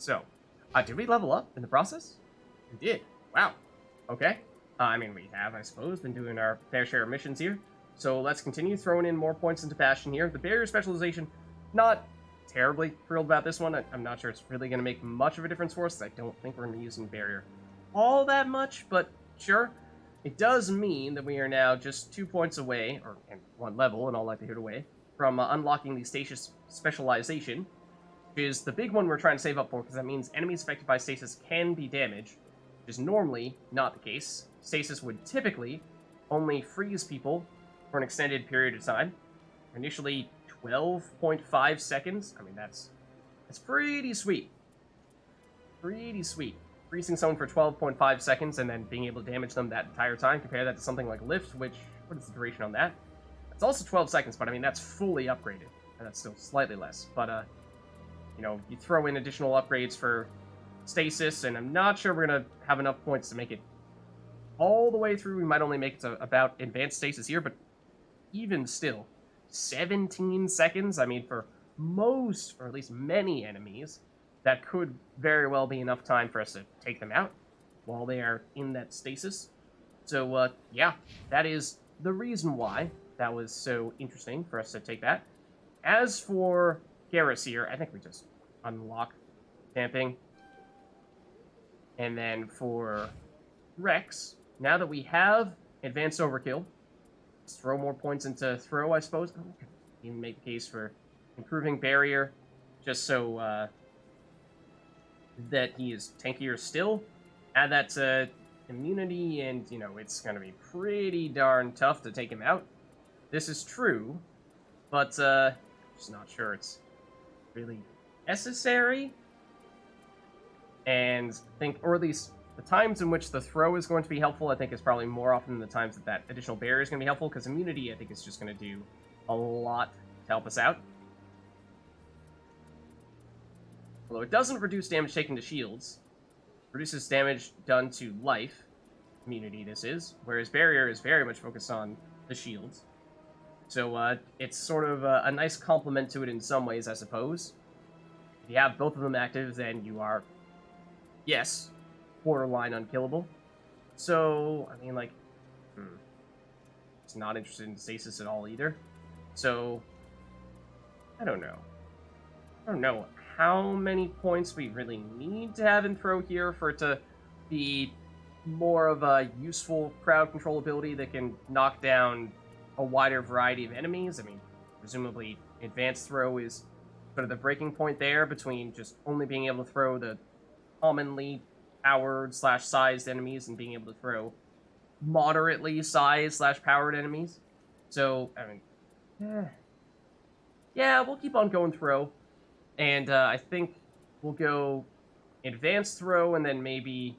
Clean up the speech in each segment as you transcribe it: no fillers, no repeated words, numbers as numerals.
So, did we level up in the process? We did. Wow. Okay. I mean, we have, I suppose, been doing our fair share of missions here. So let's continue throwing in more points into Bastion here. The barrier specialization, not terribly thrilled about this one. I'm not sure it's really going to make much of a difference for us. I don't think we're going to be using barrier all that much, but sure. It does mean that we are now just 2 points away, or in one level in all likelihood away, from unlocking the stasis specialization, which is the big one we're trying to save up for, because that means enemies affected by stasis can be damaged, which is normally not the case. Stasis would typically only freeze people for an extended period of time. Initially 12.5 seconds. I mean, that's pretty sweet. Pretty sweet. Freezing someone for 12.5 seconds and then being able to damage them that entire time. Compare that to something like Lift, which, what is the duration on that? It's also 12 seconds, but I mean, that's fully upgraded. And that's still slightly less. But, you know, you throw in additional upgrades for Stasis, and I'm not sure we're going to have enough points to make it all the way through. We might only make it to about Advanced Stasis here, but even still, 17 seconds? I mean, for most, or at least many enemies, that could very well be enough time for us to take them out while they are in that stasis. So, yeah, that is the reason why that was so interesting for us to take that. As for Garrus here, I think we just unlock damping. And then for Rex, now that we have Advanced Overkill, let's throw more points into Throw, I suppose. Oh, even make the case for improving Barrier, just so that he is tankier still. Add that to immunity, and, you know, it's going to be pretty darn tough to take him out. This is true, but just not sure it's really necessary. And I think, or at least the times in which the throw is going to be helpful, I think is probably more often than the times that that additional barrier is going to be helpful, because immunity, I think, is just going to do a lot to help us out. Although it doesn't reduce damage taken to shields, it reduces damage done to life, immunity this is, whereas barrier is very much focused on the shields. So it's sort of a nice complement to it in some ways, I suppose. If you have both of them active, then you are, yes, borderline unkillable. So, I mean, like, it's not interested in stasis at all either. So, I don't know. I don't know how many points we really need to have in throw here for it to be more of a useful crowd control ability that can knock down a wider variety of enemies. I mean, presumably advanced throw is sort of the breaking point there between just only being able to throw the commonly powered / sized enemies and being able to throw moderately sized / powered enemies. So, I mean, yeah, we'll keep on going throw. And I think we'll go advanced throw, and then maybe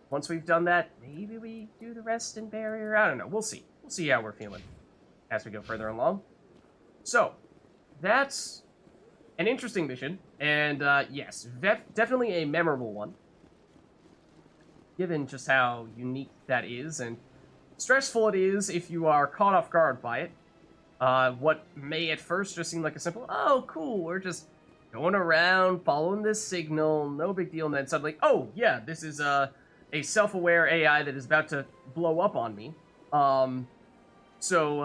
once we've done that, maybe we do the rest in barrier. I don't know. We'll see. We'll see how we're feeling as we go further along. So, that's an interesting mission, and yes, definitely a memorable one, given just how unique that is, and stressful it is if you are caught off guard by it. What may at first just seem like a simple, oh, cool, we're just going around, following this signal, no big deal, and then suddenly, oh, yeah, this is a self-aware AI that is about to blow up on me. So,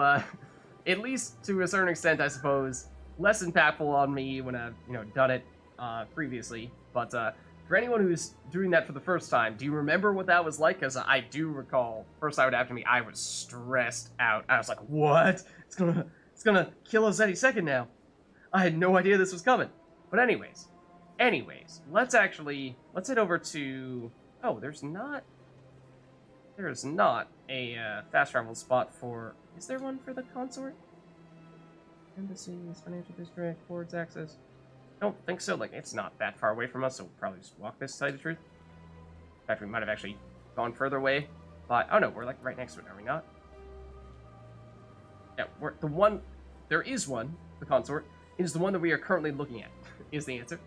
at least to a certain extent, I suppose, less impactful on me when I've, you know, done it previously. But for anyone who's doing that for the first time, do you remember what that was like? Because I do recall, first time after me, I was stressed out. I was like, what? It's gonna kill us any second now. I had no idea this was coming. But anyways, let's head over to, oh, there's not a fast travel spot for, is there one for the Consort? Embassies, financial district, boards access. Don't think so. Like, it's not that far away from us, so we'll probably just walk this, to tell you the truth. In fact, we might have actually gone further away. But, oh no, we're like right next to it, are we not? Yeah, there is one, the Consort. It is the one that we are currently looking at, is the answer.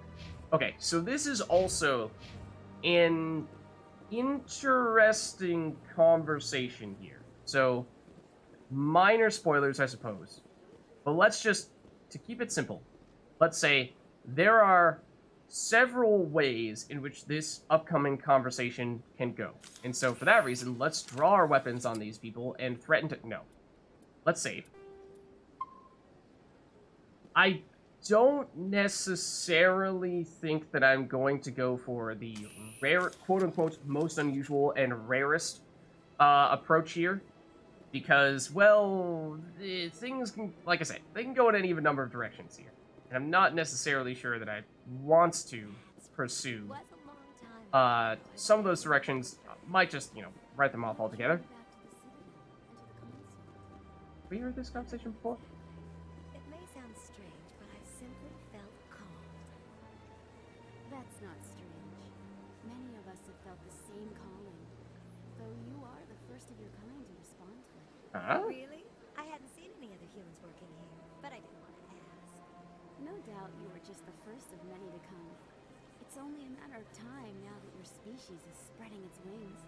Okay, so this is also an interesting conversation here. So, minor spoilers, I suppose. But let's just, to keep it simple, let's say there are several ways in which this upcoming conversation can go. And so for that reason, let's draw our weapons on these people and threaten to... No. Let's save. I don't necessarily think that I'm going to go for the rare, quote-unquote, most unusual and rarest approach here. Because, well, things can, like I said, they can go in any of a number of directions here. And I'm not necessarily sure that I want to pursue some of those directions. Might just, write them off altogether. Have we heard this conversation before? It may sound strange, but I simply felt called. That's not strange. Many of us have felt the same calling, though you are the first of your kind to respond to it. Huh? Really? I hadn't seen any other humans working here, but I didn't want to ask. No doubt you were just the first of many to come. It's only a matter of time now that your species is spreading its wings.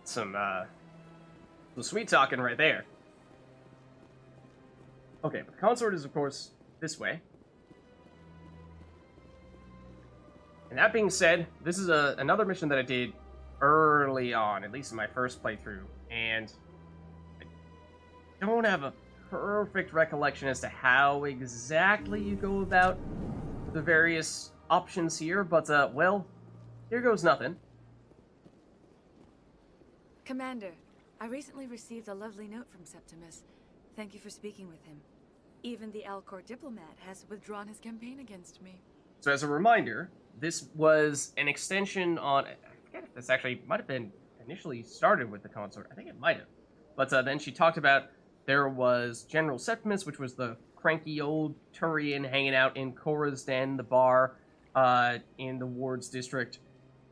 Some sweet talking right there. Okay, but the consort is, of course, this way. And that being said, this is another mission that I did early on, at least in my first playthrough, and I don't have a perfect recollection as to how exactly you go about the various options here, but, well, here goes nothing. Commander, I recently received a lovely note from Septimus. Thank you for speaking with him. Even the Alcor diplomat has withdrawn his campaign against me. So as a reminder, this was an extension on... I forget if this actually might have been initially started with the consort. I think it might have. But then she talked about there was General Septimus, which was the cranky old Turian hanging out in Korra's Den, the bar in the Wards district,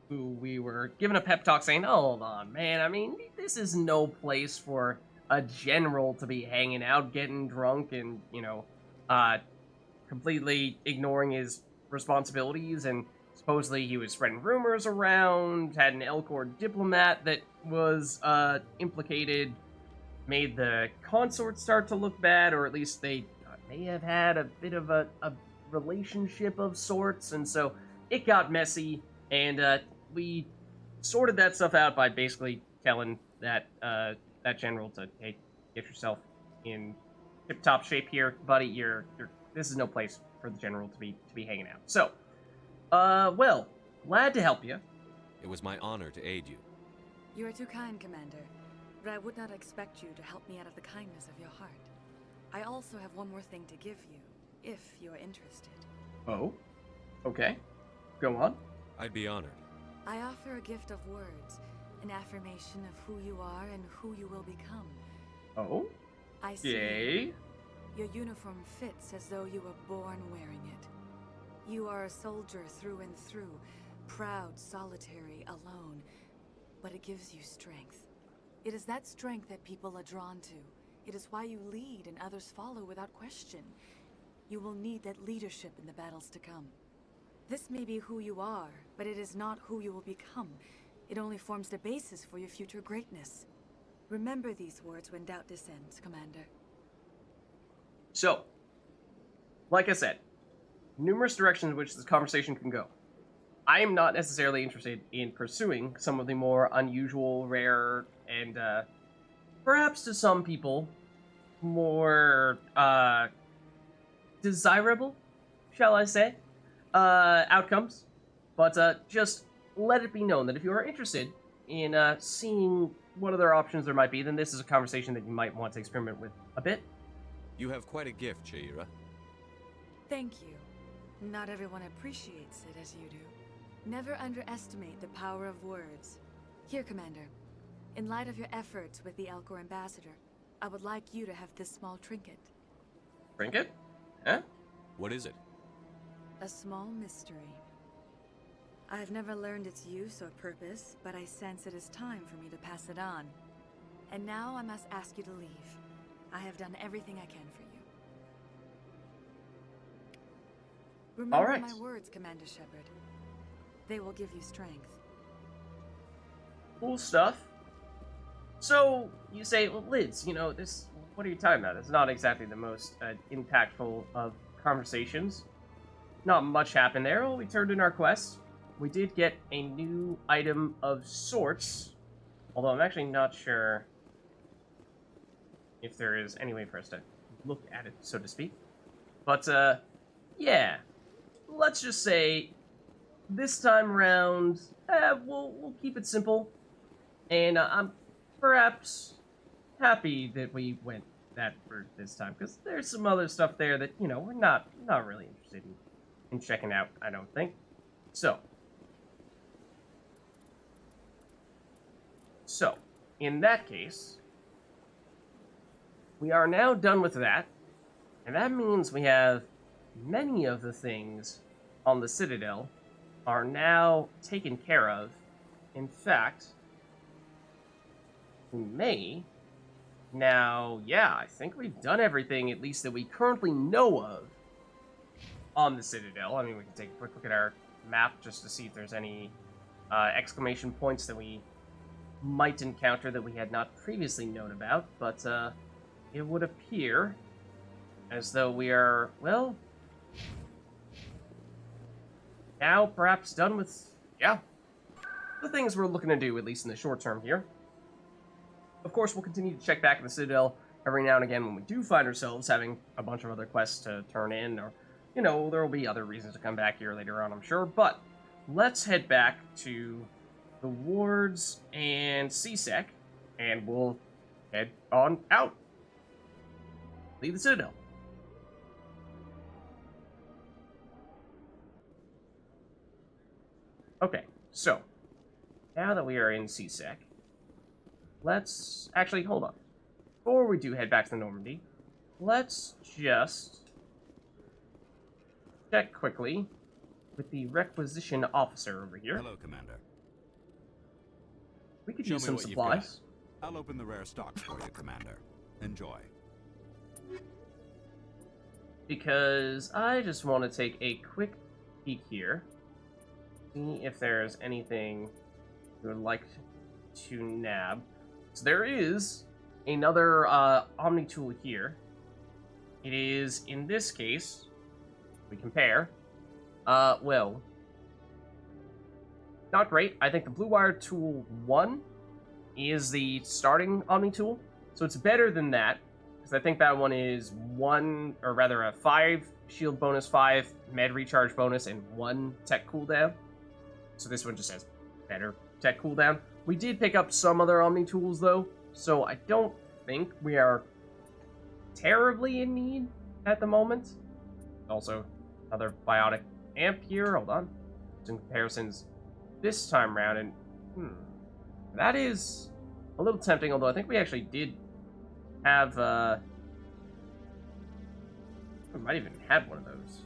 who we were given a pep talk saying, oh, hold on, man, I mean, this is no place for a general to be hanging out, getting drunk, and, completely ignoring his responsibilities, and supposedly he was spreading rumors around, had an Elcor diplomat that was implicated, made the consort start to look bad, or at least they may have had a bit of a relationship of sorts, and so it got messy, and we sorted that stuff out by basically telling that that general to, hey, get yourself in tip-top shape here, buddy. This is no place for the general to be hanging out. So, well, glad to help you. It was my honor to aid you. You are too kind, Commander, but I would not expect you to help me out of the kindness of your heart. I also have one more thing to give you, if you are interested. Oh? Okay. Go on. I'd be honored. I offer a gift of words, an affirmation of who you are and who you will become. Oh? I see. Yay? Your uniform fits as though you were born wearing it. You are a soldier through and through, proud, solitary, alone, but it gives you strength. It is that strength that people are drawn to. It is why you lead and others follow without question. You will need that leadership in the battles to come. This may be who you are, but it is not who you will become. It only forms the basis for your future greatness. Remember these words when doubt descends, Commander. So, like I said, numerous directions in which this conversation can go. I am not necessarily interested in pursuing some of the more unusual, rare, and perhaps to some people, more desirable, shall I say, outcomes. But just let it be known that if you are interested in seeing what other options there might be, then this is a conversation that you might want to experiment with a bit. You have quite a gift, Shaira. Thank you. Not everyone appreciates it as you do. Never underestimate the power of words. Here, Commander. In light of your efforts with the Alcor ambassador, I would like you to have this small trinket. Trinket? Huh? What is it? A small mystery. I have never learned its use or purpose, but I sense it is time for me to pass it on. And now I must ask you to leave. I have done everything I can for you. Remember All right. my words, Commander Shepard. They will give you strength. Cool stuff. So, you say, well, Lids, this... What are you talking about? It's not exactly the most impactful of conversations. not much happened there. Well, we turned in our quest. We did get a new item of sorts, although I'm actually not sure if there is any way for us to look at it, so to speak. But, yeah. Let's just say, this time around, we'll keep it simple. And I'm perhaps happy that we went that route this time, because there's some other stuff there that, you know, we're not really interested in checking out, I don't think. So, in that case, we are now done with that, and that means we have many of the things on the Citadel are now taken care of. In fact, we may now, yeah, I think we've done everything, at least that we currently know of, on the Citadel. I mean, we can take a quick look at our map just to see if there's any exclamation points that we might encounter that we had not previously known about, but it would appear as though we are, well, now perhaps done with, yeah, the things we're looking to do, at least in the short term here. Of course, we'll continue to check back in the Citadel every now and again when we do find ourselves having a bunch of other quests to turn in, or, you know, there will be other reasons to come back here later on, I'm sure. But let's head back to the wards and CSEC, and we'll head on out. Leave the Citadel. Okay, so now that we are in CSEC, let's actually hold on. Before we do head back to the Normandy, let's just check quickly with the requisition officer over here. Hello, Commander. We could Show use me some what you've supplies. got. I'll open the rare stock for you, Commander. Enjoy. Because I just want to take a quick peek here. See if there's anything we would like to nab. So there is another Omni tool here. It is, in this case, we compare, well, not great. I think the Blue Wire Tool 1 is the starting Omni tool, so it's better than that, because I think that one is 1, or rather a 5 shield bonus, 5 med recharge bonus, and 1 tech cooldown. So this one just has better tech cooldown. We did pick up some other Omni tools, though, so I don't think we are terribly in need at the moment. Also, another biotic amp here. Hold on. Some comparisons this time around, and that is a little tempting, although I think we actually did have, we might even have one of those.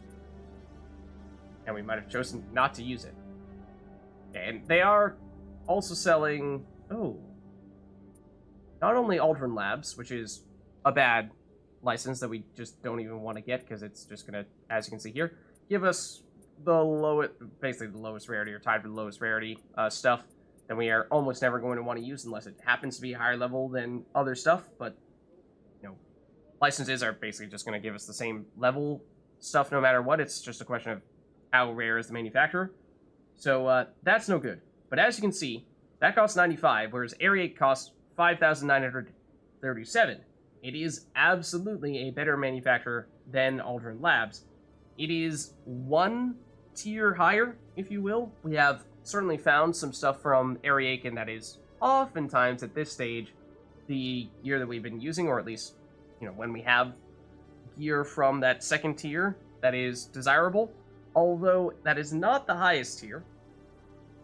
And we might have chosen not to use it. And they are also selling, not only Aldrin Labs, which is a bad license that we just don't even want to get, because it's just going to, as you can see here, give us the lowest, basically the lowest rarity, or tied for the lowest rarity stuff that we are almost never going to want to use unless it happens to be higher level than other stuff. But, you know, licenses are basically just going to give us the same level stuff no matter what. It's just a question of how rare is the manufacturer. So that's no good. But as you can see, that costs 95, whereas Area 8 costs 5,937. It is absolutely a better manufacturer than Aldrin Labs. It is one tier higher, if you will. We have certainly found some stuff from Ariaken that is oftentimes at this stage the gear that we've been using, or at least, you know, when we have gear from that second tier that is desirable, although that is not the highest tier.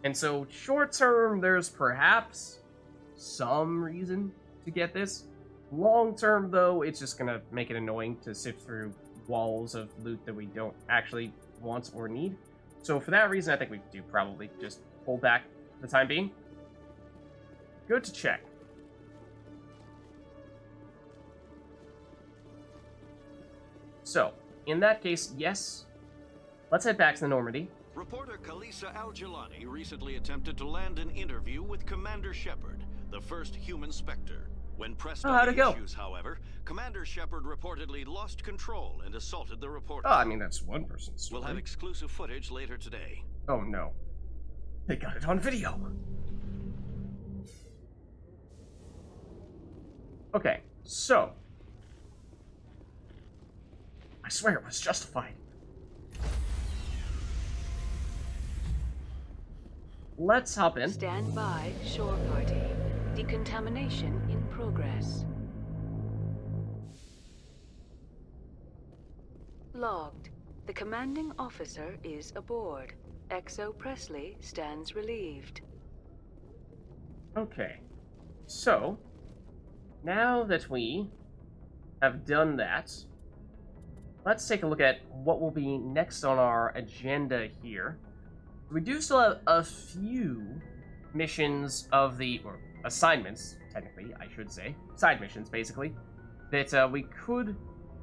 And so short term, there's perhaps some reason to get this. Long term, though, it's just gonna make it annoying to sift through walls of loot that we don't actually want or need. So for that reason, I think we do probably just hold back for the time being. Good to check. So, in that case, yes, let's head back to the Normandy. Reporter Kalisa Al-Jelani recently attempted to land an interview with Commander Shepard, the first human Spectre. When pressed Oh, how'd on it the go? issues, however, Commander Shepard reportedly lost control and assaulted the reporter. Oh, I mean, that's one person's story. We'll have exclusive footage later today. Oh, no. They got it on video. Okay, so. I swear it was justified. Let's hop in. Stand by, shore party. Decontamination in progress. Logged. The commanding officer is aboard. XO Presley stands relieved. Okay, so now that we have done that, let's take a look at what will be next on our agenda here. We do still have a few missions of the, or assignments, technically, I should say, side missions, basically, that we could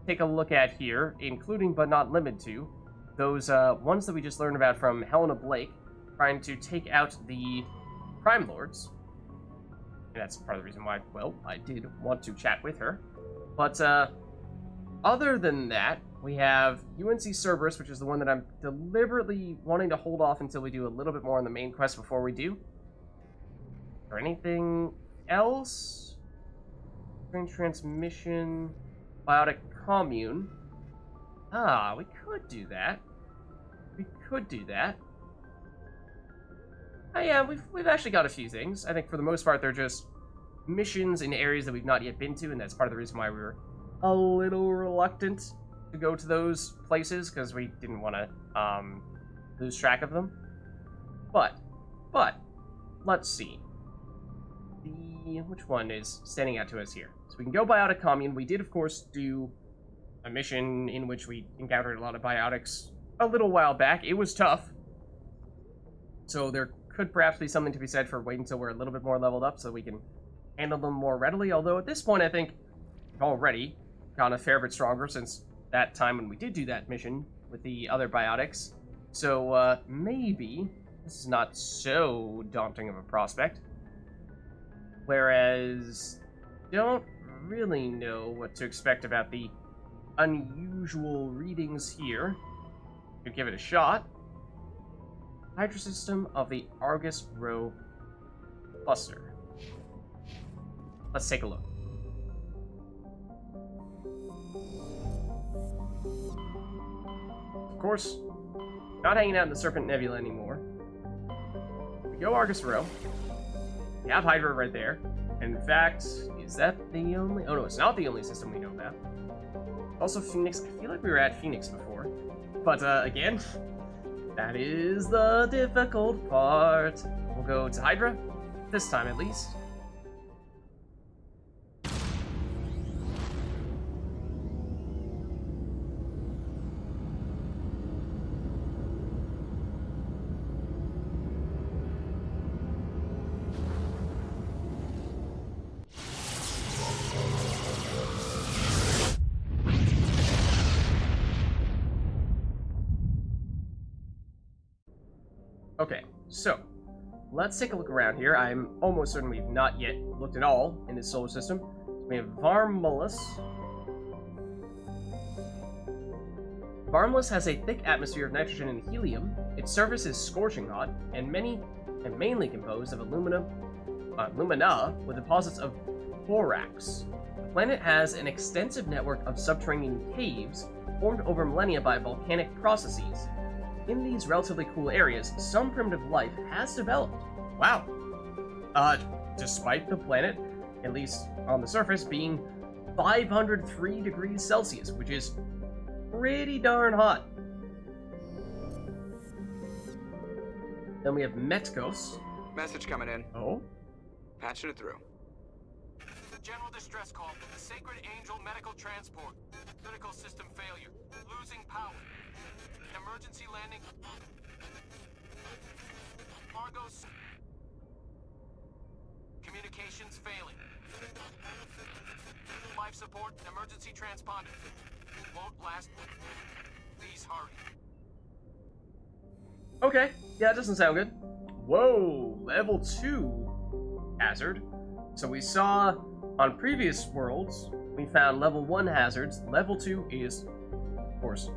take a look at here, including but not limited to those ones that we just learned about from Helena Blake, trying to take out the Crime Lords. And that's part of the reason why, well, I did want to chat with her. But other than that, we have UNC Cerberus, which is the one that I'm deliberately wanting to hold off until we do a little bit more on the main quest before we do. Or anything else? Strange Transmission, Biotic Commune. Ah, we could do that. We could do that. Oh yeah, we've actually got a few things. I think for the most part they're just missions in areas that we've not yet been to, and that's part of the reason why we were a little reluctant to go to those places, because we didn't want to lose track of them. But let's see. Which one is standing out to us here? So we can go Biotic Commune. We did, of course, do a mission in which we encountered a lot of biotics a little while back. It was tough. So there could perhaps be something to be said for waiting until we're a little bit more leveled up so we can handle them more readily. Although at this point, I think we've already gotten a fair bit stronger since that time when we did do that mission with the other biotics. So maybe this is not so daunting of a prospect. Whereas, don't really know what to expect about the unusual readings here. Could give it a shot. Hydra system of the Argos Rho cluster. Let's take a look. Of course, not hanging out in the Serpent Nebula anymore. We go Argos Rho. We have Hydra right there. And in fact, is that the only... Oh no, it's not the only system we know about. Also Phoenix. I feel like we were at Phoenix before. But again, that is the difficult part. We'll go to Hydra, this time at least. Okay, so let's take a look around here. I'm almost certain we've not yet looked at all in this solar system. So we have Varmalus. Varmalus has a thick atmosphere of nitrogen and helium. Its surface is scorching hot, and mainly composed of lumina with deposits of borax. The planet has an extensive network of subterranean caves formed over millennia by volcanic processes. In these relatively cool areas, some primitive life has developed. Wow. Despite the planet, at least on the surface, being 503 degrees Celsius, which is pretty darn hot. Then we have Metgos. Message coming in. Oh? Patching it through. General distress call. The Sacred Angel medical transport. Critical system failure. Losing power. Emergency landing. Argos. Communications failing. Life support. Emergency transponder. Won't last. Please hurry. Okay. Yeah, that doesn't sound good. Whoa. Level 2 hazard. So we saw On previous worlds, we found level 1 hazards. Level 2 is, of course,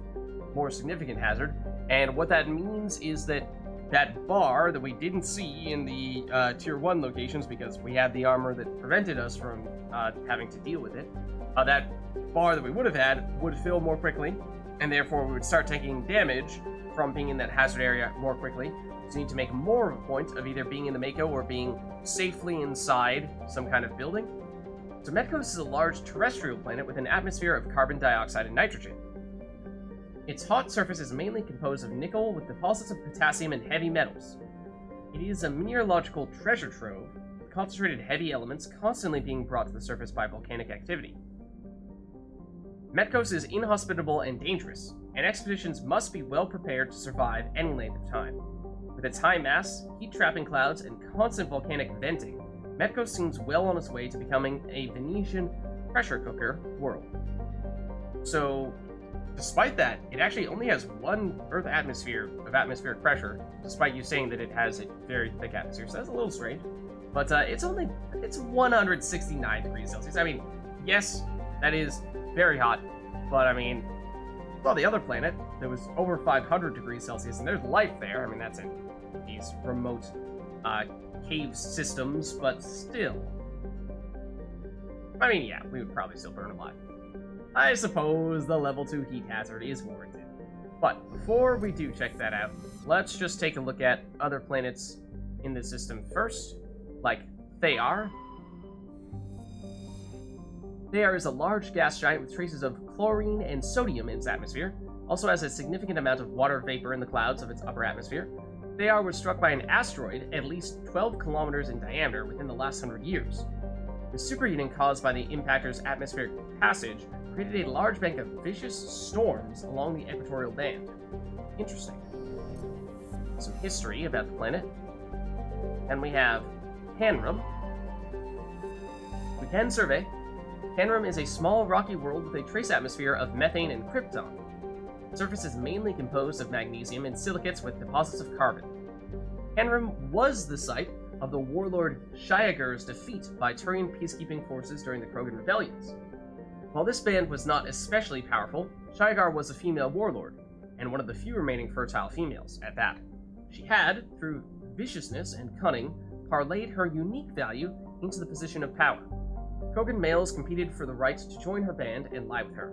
more significant hazard. And what that means is that that bar that we didn't see in the tier 1 locations because we had the armor that prevented us from having to deal with it, that bar that we would have had would fill more quickly, and therefore we would start taking damage from being in that hazard area more quickly. So you need to make more of a point of either being in the Mako or being safely inside some kind of building. So Metgos is a large terrestrial planet with an atmosphere of carbon dioxide and nitrogen. Its hot surface is mainly composed of nickel with deposits of potassium and heavy metals. It is a mineralogical treasure trove, with concentrated heavy elements constantly being brought to the surface by volcanic activity. Metgos is inhospitable and dangerous, and expeditions must be well prepared to survive any length of time. With its high mass, heat-trapping clouds, and constant volcanic venting, Metgos seems well on its way to becoming a Venetian pressure cooker world. So, despite that, it actually only has 1 Earth atmosphere of atmospheric pressure, despite you saying that it has a very thick atmosphere, so that's a little strange. But it's 169 degrees Celsius. I mean, yes, that is very hot, but I mean, well, the other planet, there was over 500 degrees Celsius, and there's life there. I mean, that's in these remote cave systems, but still. I mean, yeah, we would probably still burn alive. I suppose the level 2 heat hazard is warranted. But before we do check that out, let's just take a look at other planets in the system first, like Theyar. Theyar is a large gas giant with traces of chlorine and sodium in its atmosphere, also has a significant amount of water vapor in the clouds of its upper atmosphere. Theyar was struck by an asteroid at least 12 kilometers in diameter within the last 100 years. The superheating caused by the impactor's atmospheric passage created a large bank of vicious storms along the equatorial band. Interesting. Some history about the planet. And we have Canrum. We can survey. Canrum is a small rocky world with a trace atmosphere of methane and krypton. The surface is mainly composed of magnesium and silicates with deposits of carbon. Canrum was the site of the warlord Shiagur's defeat by Turian peacekeeping forces during the Krogan rebellions. While this band was not especially powerful, Shiagur was a female warlord, and one of the few remaining fertile females at that. She had, through viciousness and cunning, parlayed her unique value into the position of power. Krogan males competed for the right to join her band and lie with her.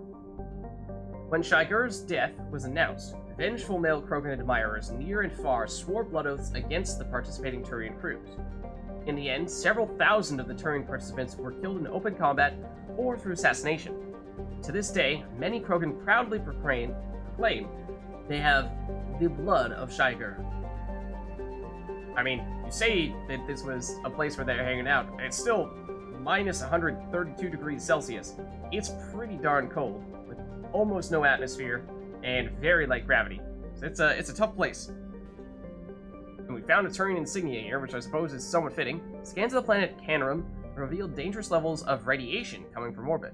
When Shiagur's death was announced, vengeful male Krogan admirers near and far swore blood oaths against the participating Turian crews. In the end, several thousand of the Turian participants were killed in open combat or through assassination. To this day, many Krogan proudly proclaim they have the blood of Shiagur. I mean, you say that this was a place where they're hanging out, it's still minus 132 degrees Celsius. It's pretty darn cold, with almost no atmosphere and very light gravity. So it's a tough place. And we found a Turian insignia here, which I suppose is somewhat fitting. Scans of the planet Canrum revealed dangerous levels of radiation coming from orbit.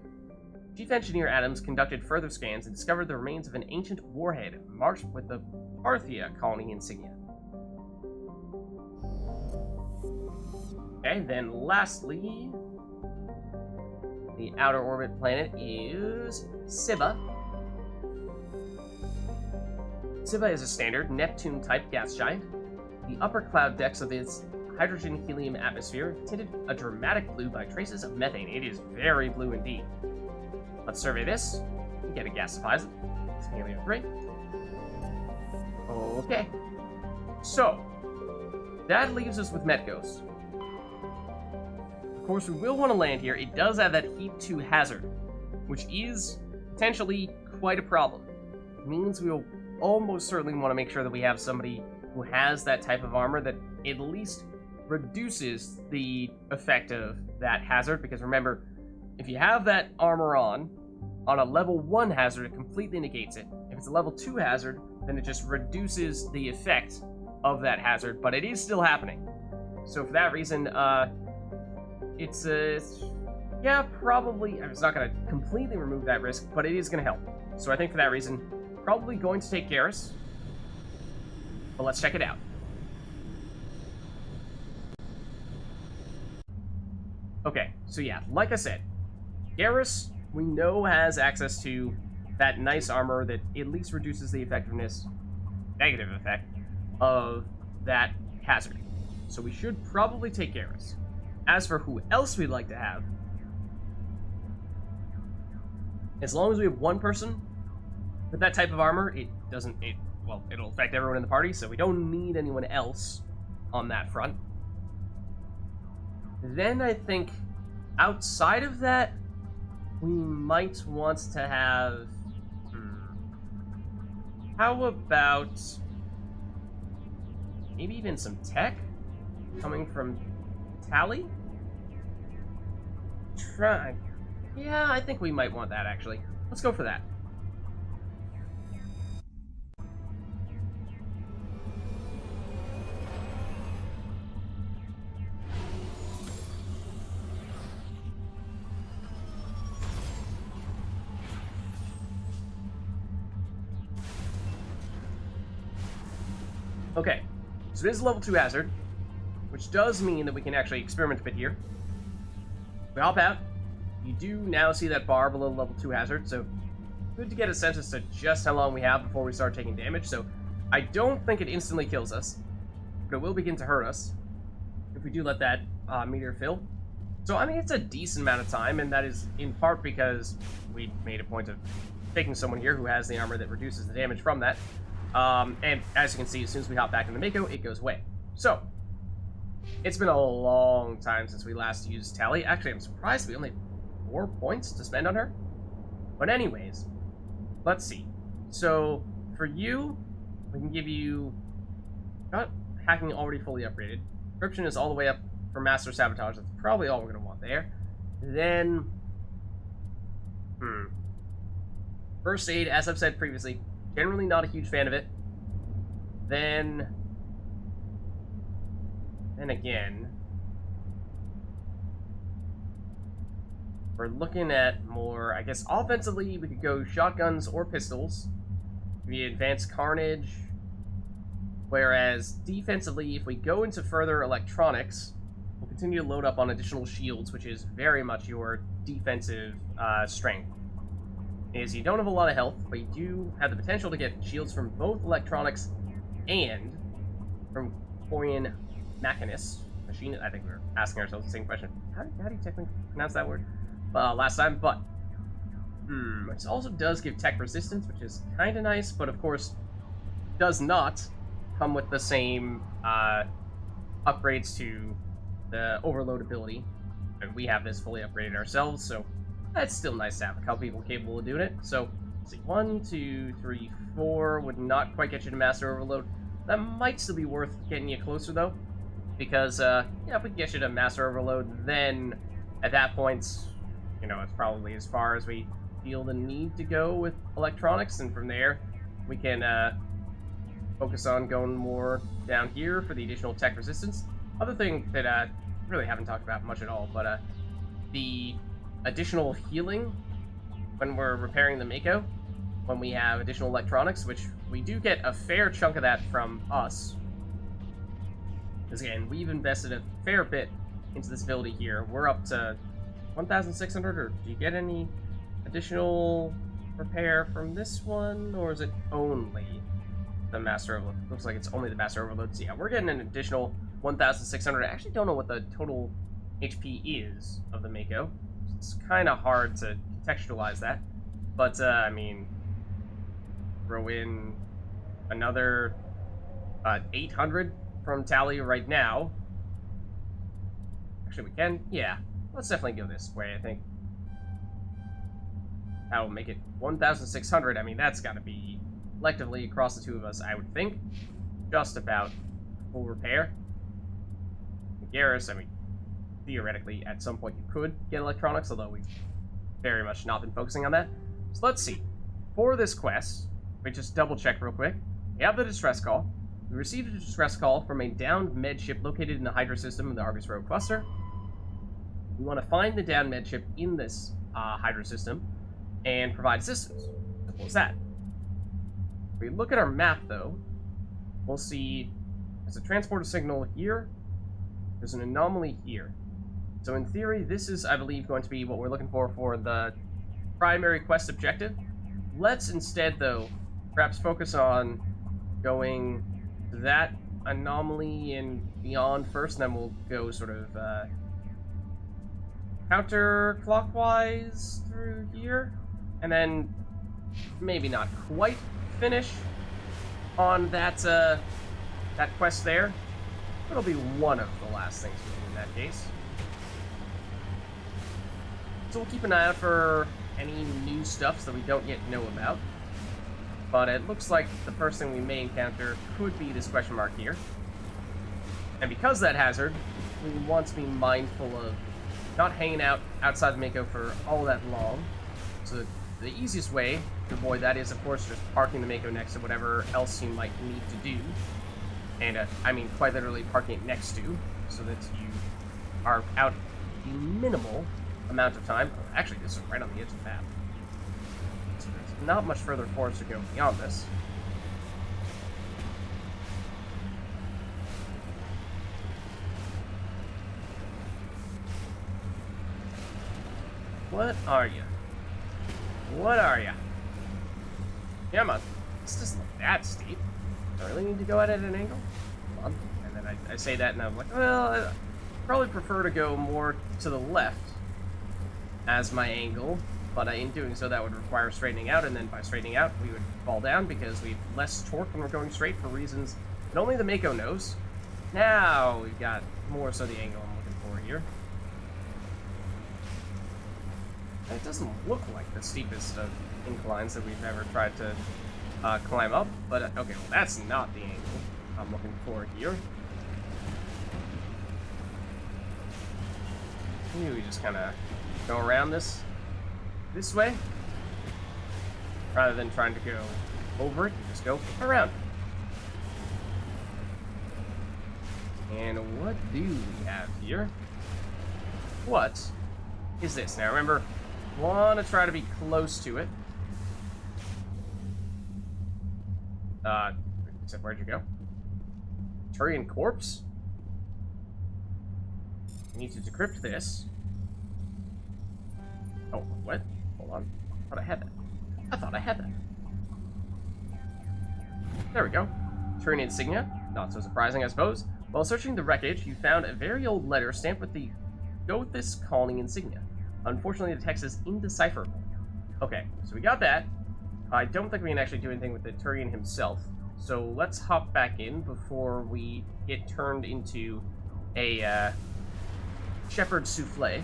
Chief Engineer Adams conducted further scans and discovered the remains of an ancient warhead marked with the Parthia colony insignia. Okay, then lastly, the outer orbit planet is Siba. Siba is a standard Neptune-type gas giant. The upper cloud decks of its hydrogen-helium atmosphere tinted a dramatic blue by traces of methane. It is very blue indeed. Let's survey this. Get a gasifies it. It's helium-3. Okay. So, that leaves us with Metgos. Of course, we will want to land here. It does have that Heat 2 hazard, which is potentially quite a problem. It means we'll almost certainly want to make sure that we have somebody who has that type of armor that at least reduces the effect of that hazard, because remember, if you have that armor on a level 1 hazard, it completely negates it. If it's a level 2 hazard, then it just reduces the effect of that hazard, but it is still happening. So for that reason, it's yeah, probably, it's not going to completely remove that risk, but it is going to help. So I think for that reason, probably going to take Garrus, but let's check it out. Okay, so yeah, like I said, Garrus, we know, has access to that nice armor that at least reduces the effectiveness, negative effect, of that hazard. So we should probably take Garrus. As for who else we'd like to have, as long as we have one person with that type of armor, it'll affect everyone in the party, so we don't need anyone else on that front. Then I think outside of that, we might want to have... How about maybe even some tech coming from Tally? Yeah, I think we might want that, actually. Let's go for that. Okay, so this is level 2 hazard, which does mean that we can actually experiment a bit here. We hop out. You do now see that bar below level 2 hazard, so good to get a sense as to just how long we have before we start taking damage. So I don't think it instantly kills us, but it will begin to hurt us if we do let that meter fill. So, I mean, it's a decent amount of time, and that is in part because we made a point of taking someone here who has the armor that reduces the damage from that. And as you can see, as soon as we hop back into Mako, it goes away. So, it's been a long time since we last used Tally. Actually, I'm surprised we only have 4 points to spend on her. But anyways, let's see. So, for you, we can give you... Got hacking already fully upgraded. Encryption is all the way up for Master Sabotage. That's probably all we're going to want there. Then... First Aid, as I've said previously, generally not a huge fan of it. Then again, we're looking at more, I guess, offensively, we could go shotguns or pistols. Maybe advanced carnage. Whereas defensively, if we go into further electronics, we'll continue to load up on additional shields, which is very much your defensive strength. Is you don't have a lot of health, but you do have the potential to get shields from both electronics and from Quarian Machine. I think we were asking ourselves the same question. How do you technically pronounce that word? Last time, but it also does give tech resistance, which is kind of nice, but of course does not come with the same upgrades to the overload ability. And we have this fully upgraded ourselves, so that's still nice to have a couple people capable of doing it. So, let's see, 1, 2, 3, 4 would not quite get you to Master Overload. That might still be worth getting you closer, though, because, yeah, if we can get you to Master Overload, then at that point, you know, it's probably as far as we feel the need to go with electronics, and from there, we can focus on going more down here for the additional tech resistance. Other thing that really haven't talked about much at all, but the additional healing when we're repairing the Mako, when we have additional electronics, which we do get a fair chunk of that from us. Because again, we've invested a fair bit into this ability here. We're up to 1,600, or do you get any additional repair from this one, or is it only the Master Overload? Looks like it's only the Master Overload. So yeah, we're getting an additional 1,600. I actually don't know what the total HP is of the Mako. It's kind of hard to contextualize that, but I mean, throw in another 800 from Tally right now. Actually, we can. Yeah, let's definitely go this way. I think that'll make it 1,600. I mean, that's got to be collectively across the two of us, I would think, just about full repair. Garrus, I mean, theoretically, at some point you could get electronics, although we've very much not been focusing on that. So let's see. For this quest, we just double check real quick. We have the distress call. We received a distress call from a downed med ship located in the Hydra system in the Argos Rho cluster. We want to find the downed med ship in this Hydra system and provide assistance. Simple as that. If we look at our map, though, we'll see there's a transporter signal here. There's an anomaly here. So in theory, this is, I believe, going to be what we're looking for the primary quest objective. Let's instead, though, perhaps focus on going to that anomaly and beyond first, and then we'll go sort of counterclockwise through here, and then maybe not quite finish on that that quest there. It'll be one of the last things we do in that case. So we'll keep an eye out for any new stuff that we don't yet know about. But it looks like the first thing we may encounter could be this question mark here. And because that hazard, we want to be mindful of not hanging out outside the Mako for all that long. So the easiest way to avoid that is, of course, just parking the Mako next to whatever else you might need to do. And I mean quite literally parking it next to, so that you are out the minimal amount of time. Oh, actually, this is right on the edge of the map. So there's not much further for us to go beyond this. What are you? What are you? Come on. This doesn't look that steep. Do I really need to go at it at an angle? Come on. And then I say that and I'm like, well, I probably prefer to go more to the left as my angle, but in doing so that would require straightening out, and then by straightening out we would fall down because we have less torque when we're going straight for reasons that only the Mako knows. Now we've got more so the angle I'm looking for here. And it doesn't look like the steepest of inclines that we've ever tried to climb up, but okay, well that's not the angle I'm looking for here. Maybe we just kind of go around this way, rather than trying to go over it. You just go around. And what do we have here? What is this? Now remember, want to try to be close to it. Except where'd you go? Turian corpse? We need to decrypt this. Oh, what? Hold on. I thought I had that. I thought I had that. There we go. Turian insignia. Not so surprising, I suppose. While searching the wreckage, you found a very old letter stamped with the Gothis calling insignia. Unfortunately, the text is indecipherable. Okay, so we got that. I don't think we can actually do anything with the Turian himself. So let's hop back in before we get turned into a Shepard souffle.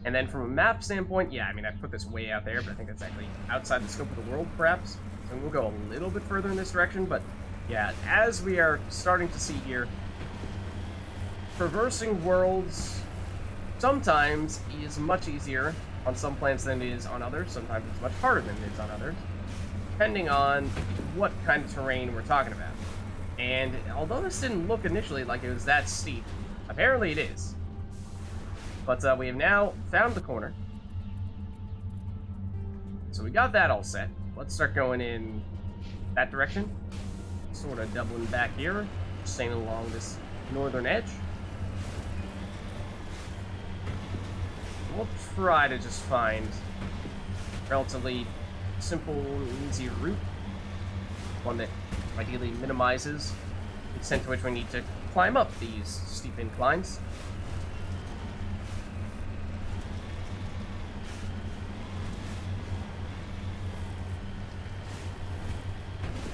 And then from a map standpoint, yeah, I mean, I put this way out there, but I think that's actually outside the scope of the world, perhaps. So we'll go a little bit further in this direction, but yeah, as we are starting to see here, traversing worlds sometimes is much easier on some planets than it is on others. Sometimes it's much harder than it is on others, depending on what kind of terrain we're talking about. And although this didn't look initially like it was that steep, apparently it is. But we have now found the corner. So we got that all set. Let's start going in that direction. Sort of doubling back here, staying along this northern edge. We'll try to just find a relatively simple, easy route. One that ideally minimizes the extent to which we need to climb up these steep inclines.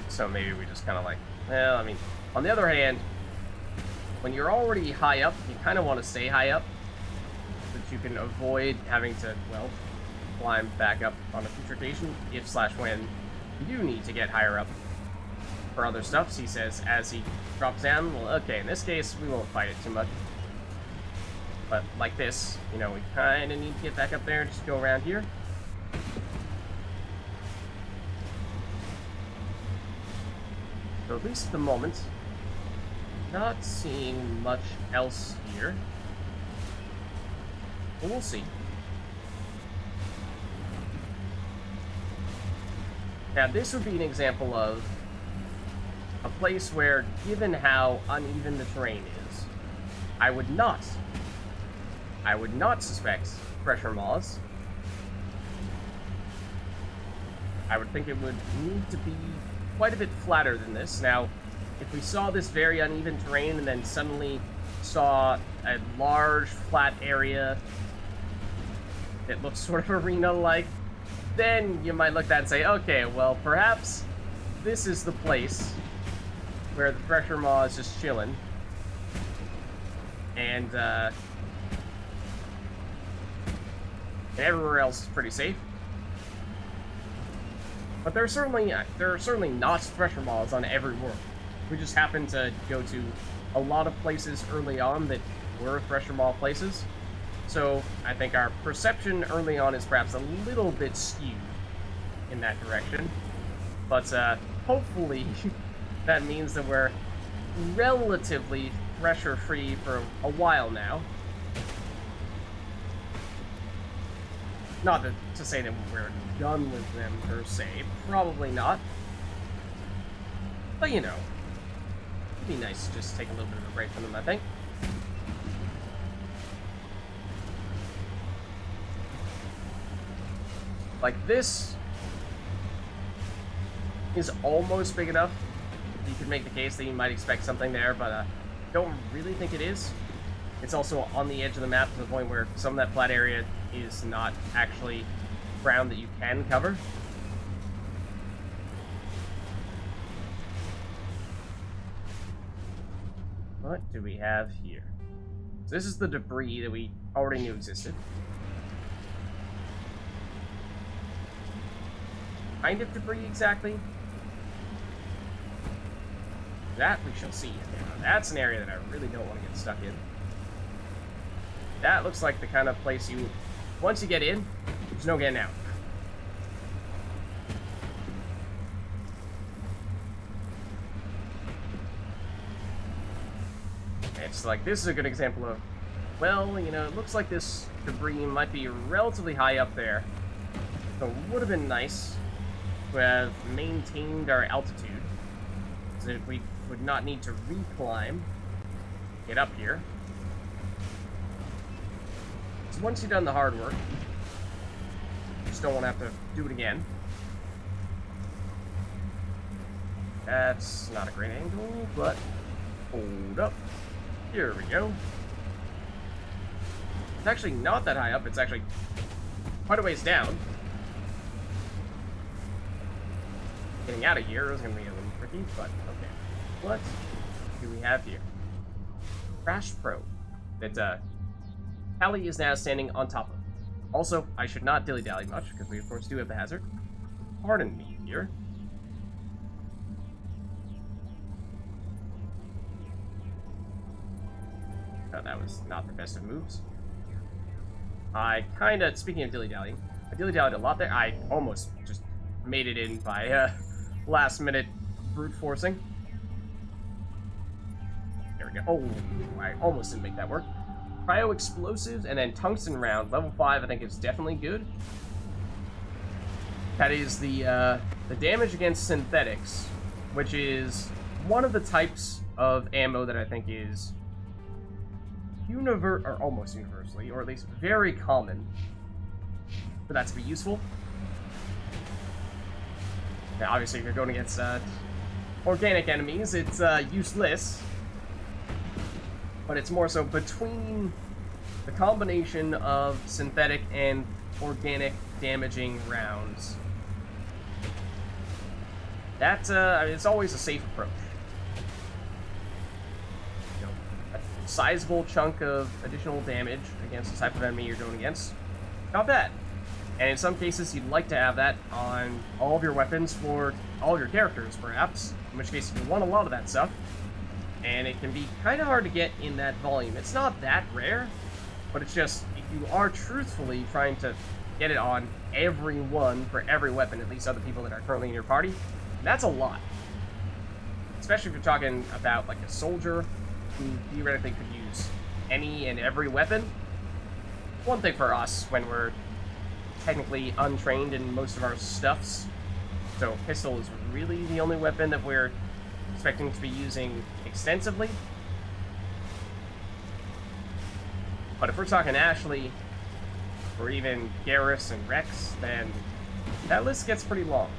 So maybe we just kind of like, well, I mean, on the other hand, when you're already high up, you kind of want to stay high up, so that you can avoid having to, well, climb back up on a future occasion, if/when you do need to get higher up for other stuff. He says as he drops down, well, okay, in this case, we won't fight it too much. But like this, you know, we kind of need to get back up there and just go around here. So at least at the moment, not seeing much else here. But we'll see. Now this would be an example of a place where, given how uneven the terrain is, I would not suspect pressure maws. I would think it would need to be quite a bit flatter than this. Now, if we saw this very uneven terrain and then suddenly saw a large flat area that looks sort of arena-like, then you might look at that and say, okay, well, perhaps this is the place where the pressure maw is just chilling. And everywhere else is pretty safe. But there are certainly not pressure maws on every world. We just happen to go to a lot of places early on that were pressure maw places. So I think our perception early on is perhaps a little bit skewed in that direction. But hopefully that means that we're relatively pressure-free for a while now. Not to say that we're done with them per se, probably not. But you know, it'd be nice to just take a little bit of a break from them, I think. Like, this is almost big enough. You could make the case that you might expect something there, but don't really think it is. It's also on the edge of the map to the point where some of that flat area is not actually ground that you can cover. What do we have here? So this is the debris that we already knew existed. Kind of debris exactly? That we shall see. Now, that's an area that I really don't want to get stuck in. That looks like the kind of place you, once you get in, there's no getting out. It's like, this is a good example of, well, you know, it looks like this debris might be relatively high up there. So it would have been nice to have maintained our altitude, so that we would not need to re-climb, get up here. So once you've done the hard work, you just don't want to have to do it again. That's not a great angle, but hold up. Here we go. It's actually not that high up, it's actually quite a ways down. Getting out of here is going to be a little tricky, but okay. What do we have here? Crash probe that Callie is now standing on top of. Also, I should not dilly-dally much, because we of course do have the hazard. Pardon me here. Oh, that was not the best of moves. I kinda, speaking of dilly-dallying, I dilly-dallied a lot there. I almost just made it in by last minute brute forcing. There we go. Oh, I almost didn't make that work. Cryo explosives and then tungsten round. Level 5 I think is definitely good. That is the damage against synthetics, which is one of the types of ammo that I think is or almost universally, or at least very common for that to be useful. Now, obviously, if you're going against organic enemies, it's useless. But it's more so between the combination of synthetic and organic damaging rounds. That, I mean, it's always a safe approach. You know, a sizable chunk of additional damage against the type of enemy you're going against. Not bad. And in some cases, you'd like to have that on all of your weapons for all of your characters, perhaps. In which case, you want a lot of that stuff. And it can be kind of hard to get in that volume. It's not that rare, but it's just, if you are truthfully trying to get it on every one for every weapon, at least other people that are currently in your party, that's a lot. Especially if you're talking about, like, a soldier who theoretically could use any and every weapon. One thing for us, when we're technically untrained in most of our stuffs, so pistol is really the only weapon that we're expecting to be using extensively. But if we're talking Ashley, or even Garrus and Rex, then that list gets pretty long.